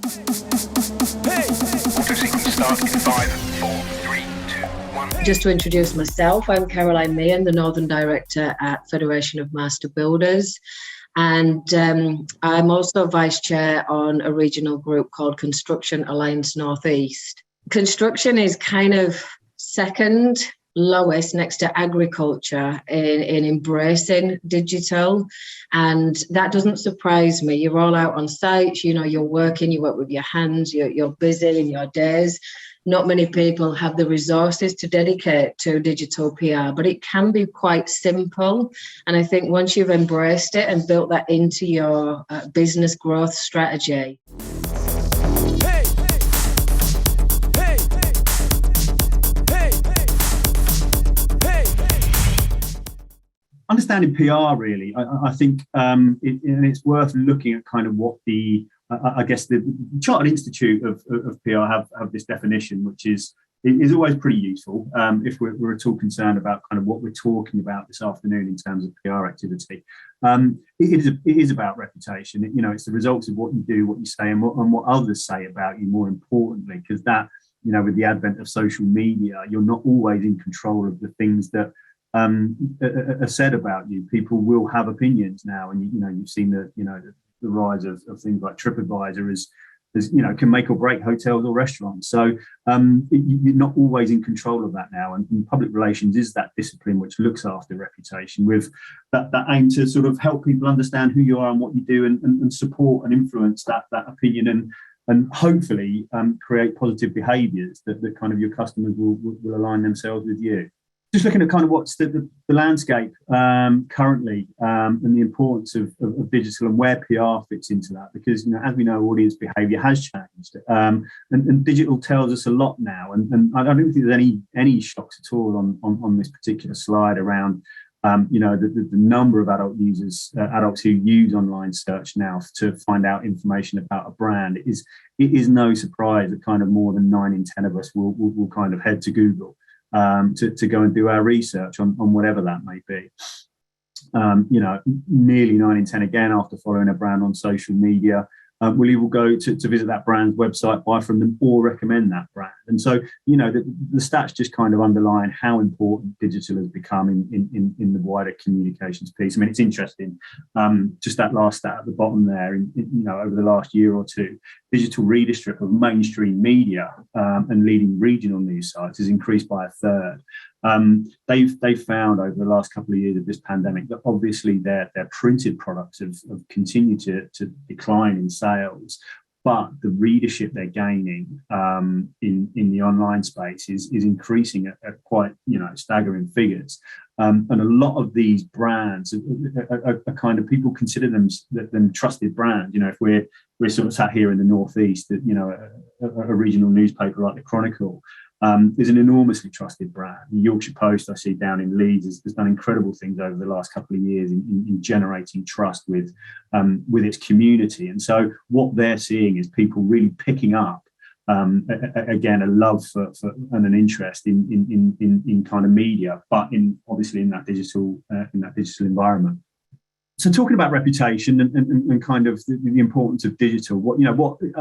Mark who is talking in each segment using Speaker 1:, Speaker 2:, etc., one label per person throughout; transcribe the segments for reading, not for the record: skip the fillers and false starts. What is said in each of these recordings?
Speaker 1: Just to introduce myself, I'm Caroline Meehan, the Northern Director at Federation of Master Builders. And I'm also Vice Chair on a regional group called Construction Alliance Northeast. Construction is kind of second lowest next to agriculture in embracing digital. And that doesn't surprise me. You're all out on sites, you know, you're working, you work with your hands, you're busy in your days. Not many people have the resources to dedicate to digital PR, but it can be quite simple. And I think once you've embraced it and built that into your business growth strategy.
Speaker 2: Understanding PR, really, I think it's worth looking at kind of what I guess the Chartered Institute of PR have this definition, which is always pretty useful if we're at all concerned about kind of what we're talking about this afternoon in terms of PR activity. It is about reputation. You know, it's the results of what you do, what you say, and what others say about you. More importantly, because that, you know, with the advent of social media, you're not always in control of the things that are said about you. People will have opinions now, and you know, you've seen the rise of things like TripAdvisor as you know, can make or break hotels or restaurants. So you're not always in control of that now, and public relations is that discipline which looks after reputation, with that aim to sort of help people understand who you are and what you do, and support and influence that opinion, and hopefully create positive behaviours that kind of your customers will align themselves with you. Just looking at kind of what's the landscape currently, and the importance of digital and where PR fits into that, because, you know, as we know, audience behaviour has changed, and digital tells us a lot now, and I don't think there's any shocks at all on this particular slide around you know, the number of adults who use online search now to find out information about a brand. It is no surprise that kind of more than 9 in 10 of us will kind of head to Google to go and do our research on whatever that may be. You know, nearly 9 in 10 again, after following a brand on social media, will either go to visit that brand's website, buy from them, or recommend that brand. And so, you know, the stats just kind of underline how important digital has become in the wider communications piece. I mean, it's interesting, just that last stat at the bottom there, you know, over the last year or two, digital readership of mainstream media and leading regional news sites has increased by a third. They've found over the last couple of years of this pandemic that obviously their printed products have continued to decline in sales, but the readership they're gaining in the online space is increasing at quite, you know, staggering figures. And a lot of these brands are kind of, people consider them trusted brands. You know, if we're sort of sat here in the Northeast, you know, a regional newspaper like the Chronicle is an enormously trusted brand. The Yorkshire Post, I see down in Leeds, has done incredible things over the last couple of years in generating trust with its community. And so what they're seeing is people really picking up again a love for and an interest in kind of media, but obviously in that digital environment. So talking about reputation and kind of the importance of digital, what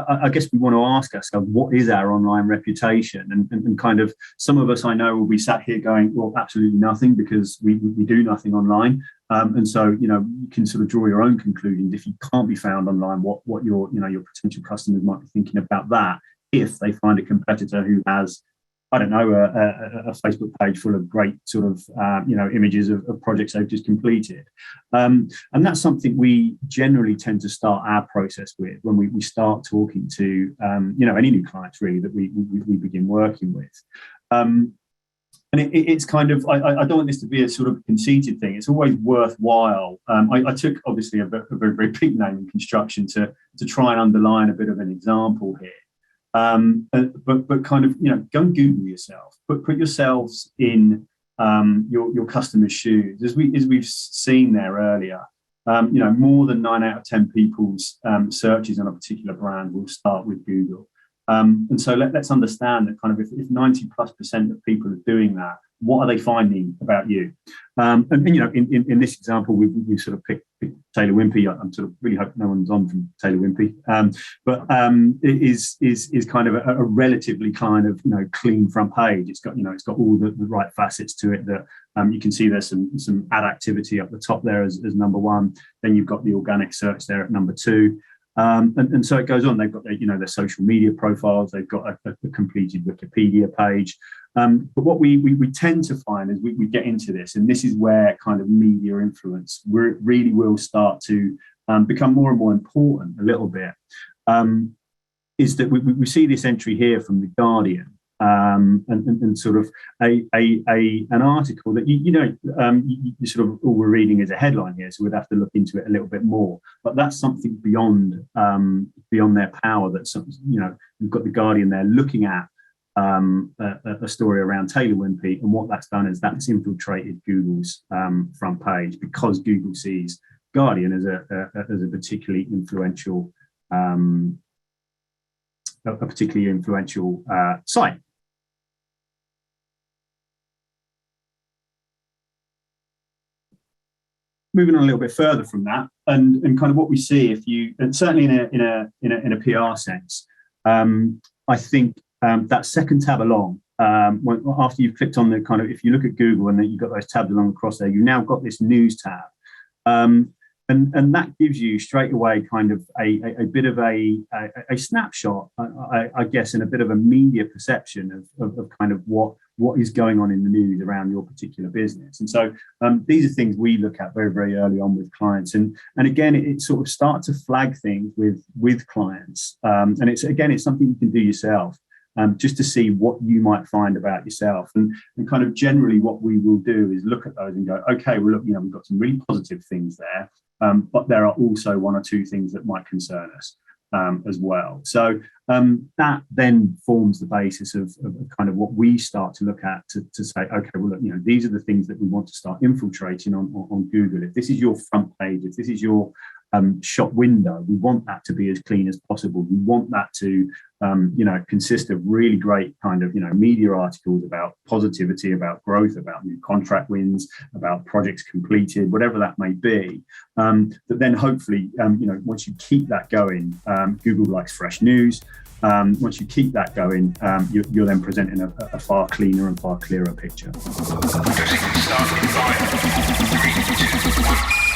Speaker 2: I guess we want to ask ourselves, what is our online reputation? And kind of, some of us I know will be sat here going, well, absolutely nothing, because we do nothing online. And so, you know, you can sort of draw your own conclusions if you can't be found online, what your potential customers might be thinking about that, if they find a competitor who has, I don't know, a Facebook page full of great sort of, images of projects they've just completed. And that's something we generally tend to start our process with when we start talking to, any new clients really that we begin working with. And it's kind of, I don't want this to be a sort of conceited thing. It's always worthwhile. I took obviously a very, very big name in construction to try and underline a bit of an example here. But kind of, go and Google yourself, put yourselves in your customer's shoes. As we've seen there earlier, more than 9 out of 10 people's searches on a particular brand will start with Google. And so let's understand that kind of if 90+% of people are doing that, what are they finding about you? And you know, in this example, we sort of picked Taylor Wimpey. I'm sort of really hope no one's on from Taylor Wimpey, but it is kind of a relatively kind of, you know, clean front page. It's got all the right facets to it. That you can see there's some ad activity up the top there as number one. Then you've got the organic search there at number two. And so it goes on. They've got their social media profiles. They've got a completed Wikipedia page. But what we tend to find as we get into this, and this is where kind of media influence really will start to become more and more important a little bit, is that we see this entry here from The Guardian. And sort of an article that you sort of all were reading as a headline here, so we'd have to look into it a little bit more. But that's something beyond their power. That you've got The Guardian there looking at a story around Taylor Wimpey, and what that's done is that's infiltrated Google's front page, because Google sees Guardian as a particularly influential site. Moving on a little bit further from that, and kind of what we see, and certainly in a PR sense, I think that second tab along, after you've clicked on the kind of, if you look at Google and then you've got those tabs along across there, you've now got this news tab, and that gives you straight away kind of a bit of a snapshot, I guess, and a bit of a media perception of kind of what is going on in the news around your particular business. And so these are things we look at very, very early on with clients. And again, it sort of starts to flag things with clients. And it's something you can do yourself, just to see what you might find about yourself. And kind of generally what we will do is look at those and go, okay, well, look, we've got some really positive things there, but there are also one or two things that might concern us as well. So that then forms the basis of kind of what we start to look at to say, okay, well, look, these are the things that we want to start infiltrating on Google. If this is your front page, if this is your shop window, we want that to be as clean as possible. We want that to consist of really great kind of media articles about positivity, about growth, about new contract wins, about projects completed, whatever that may be. That then hopefully once you keep that going, Google likes fresh news. Once you keep that going, you're then presenting a far cleaner and far clearer picture. 3, 2, 1.